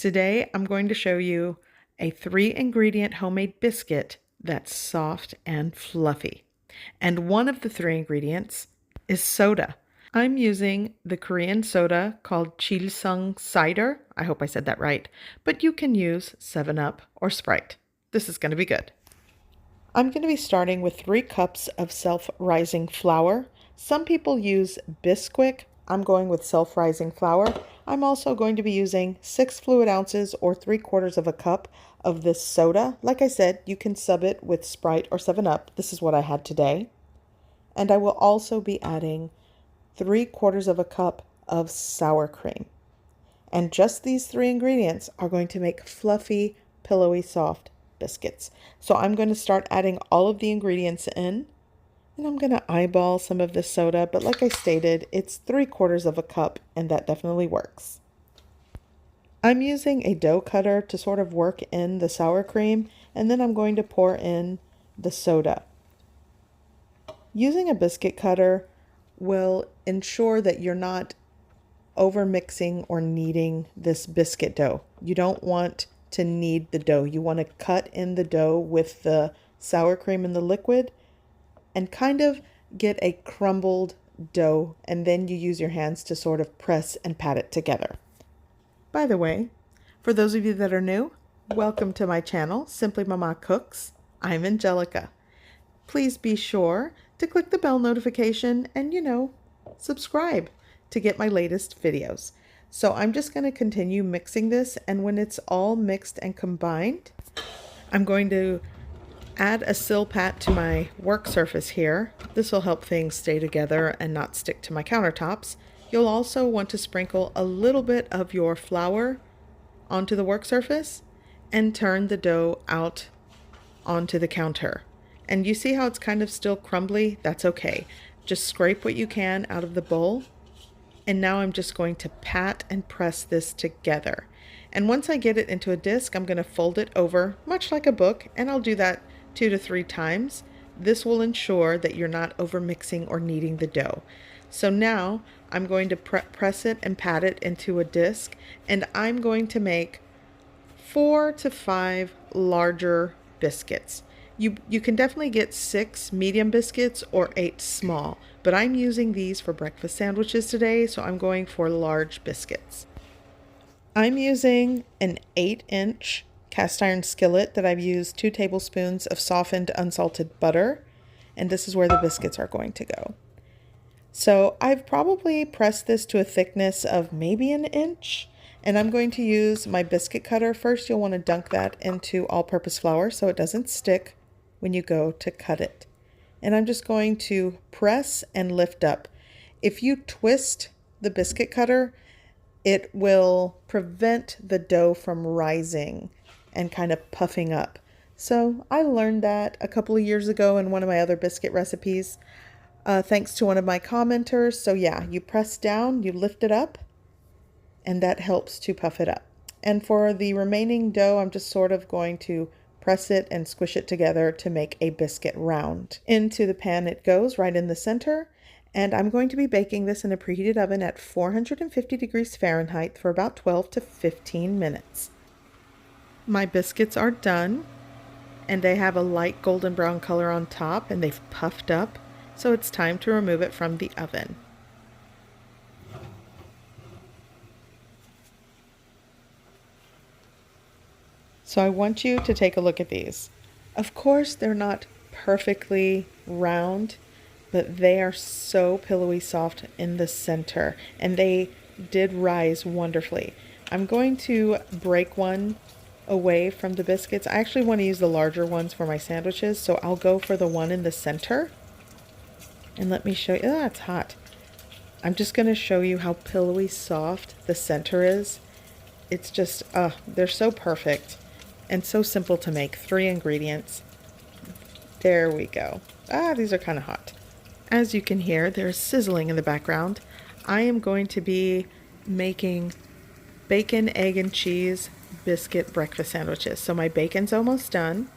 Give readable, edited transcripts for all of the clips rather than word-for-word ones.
Today I'm going to show you a 3-ingredient homemade biscuit that's soft and fluffy. And one of the 3 ingredients is soda. I'm using the Korean soda called Chilsung cider. I hope I said that right, but you can use 7-Up or Sprite. This is going to be good. I'm going to be starting with 3 cups of self-rising flour. Some people use Biscuits. I'm going with self-rising flour. I'm also going to be using 6 fluid ounces or 3/4 of a cup of this soda. Like I said, you can sub it with Sprite or 7-Up. This is what I had today. And I will also be adding 3/4 of a cup of sour cream. And just these 3 ingredients are going to make fluffy, pillowy, soft biscuits. So I'm going to start adding all of the ingredients in. And I'm going to eyeball some of this soda, but like I stated, it's 3/4 of a cup, and that definitely works. I'm using a dough cutter to sort of work in the sour cream, and then I'm going to pour in the soda. Using a biscuit cutter will ensure that you're not over mixing or kneading this biscuit dough. You don't want to knead the dough. You want to cut in the dough with the sour cream and the liquid and kind of get a crumbled dough, and then you use your hands to sort of press and pat it together. By the way, for those of you that are new, welcome to my channel, Simply Mama Cooks. I'm Angelica. Please be sure to click the bell notification and, subscribe to get my latest videos. So I'm just going to continue mixing this, and when it's all mixed and combined, I'm going to add a sill pat to my work surface here. This will help things stay together and not stick to my countertops. You'll also want to sprinkle a little bit of your flour onto the work surface and turn the dough out onto the counter. And you see how it's kind of still crumbly? That's okay. Just scrape what you can out of the bowl. And now I'm just going to pat and press this together. And once I get it into a disc, I'm going to fold it over, much like a book, and I'll do that 2 to 3 times. This will ensure that you're not over mixing or kneading the dough. So now I'm going to press it and pat it into a disc, and I'm going to make 4 to 5 larger biscuits. You can definitely get 6 medium biscuits or 8 small, but I'm using these for breakfast sandwiches today, so I'm going for large biscuits. I'm using an 8-inch cast iron skillet that I've used 2 tablespoons of softened unsalted butter, and this is where the biscuits are going to go. So I've probably pressed this to a thickness of maybe an inch, and I'm going to use my biscuit cutter. First, you'll want to dunk that into all-purpose flour so it doesn't stick when you go to cut it. And I'm just going to press and lift up. If you twist the biscuit cutter, it will prevent the dough from rising and kind of puffing up. So I learned that a couple of years ago in one of my other biscuit recipes, thanks to one of my commenters. So yeah, you press down, you lift it up, and that helps to puff it up. And for the remaining dough, I'm just sort of going to press it and squish it together to make a biscuit round. Into the pan it goes, right in the center. And I'm going to be baking this in a preheated oven at 450 degrees Fahrenheit for about 12 to 15 minutes. My biscuits are done, and they have a light golden brown color on top, and they've puffed up, so it's time to remove it from the oven. So I want you to take a look at these. Of course, they're not perfectly round, but they are so pillowy soft in the center, and they did rise wonderfully. I'm going to break one away from the biscuits. I actually want to use the larger ones for my sandwiches, so I'll go for the one in the center. And let me show you. Oh, it's hot. I'm just going to show you how pillowy soft the center is. It's just, they're so perfect and so simple to make. 3 ingredients. There we go. These are kind of hot. As you can hear, there's sizzling in the background. I am going to be making bacon, egg, and cheese biscuit breakfast sandwiches. So my bacon's almost done.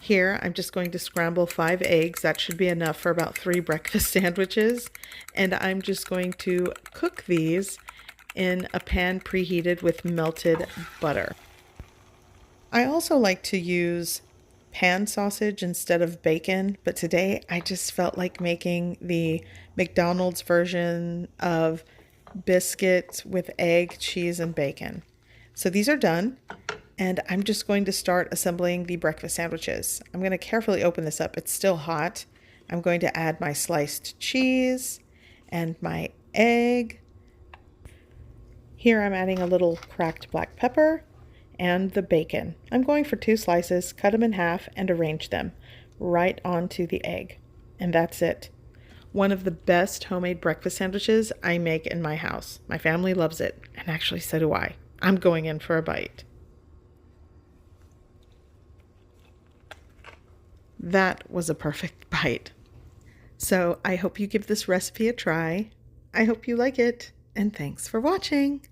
Here, I'm just going to scramble 5 eggs. That should be enough for about 3 breakfast sandwiches. And I'm just going to cook these in a pan preheated with melted butter. I also like to use pan sausage instead of bacon, but today I just felt like making the McDonald's version of biscuits with egg, cheese, and bacon. So these are done, and I'm just going to start assembling the breakfast sandwiches. I'm going to carefully open this up. It's still hot. I'm going to add my sliced cheese and my egg. Here I'm adding a little cracked black pepper and the bacon. I'm going for 2 slices, cut them in half, and arrange them right onto the egg. And that's it. One of the best homemade breakfast sandwiches I make in my house. My family loves it, and actually so do I. I'm going in for a bite. That was a perfect bite. So I hope you give this recipe a try. I hope you like it, and thanks for watching.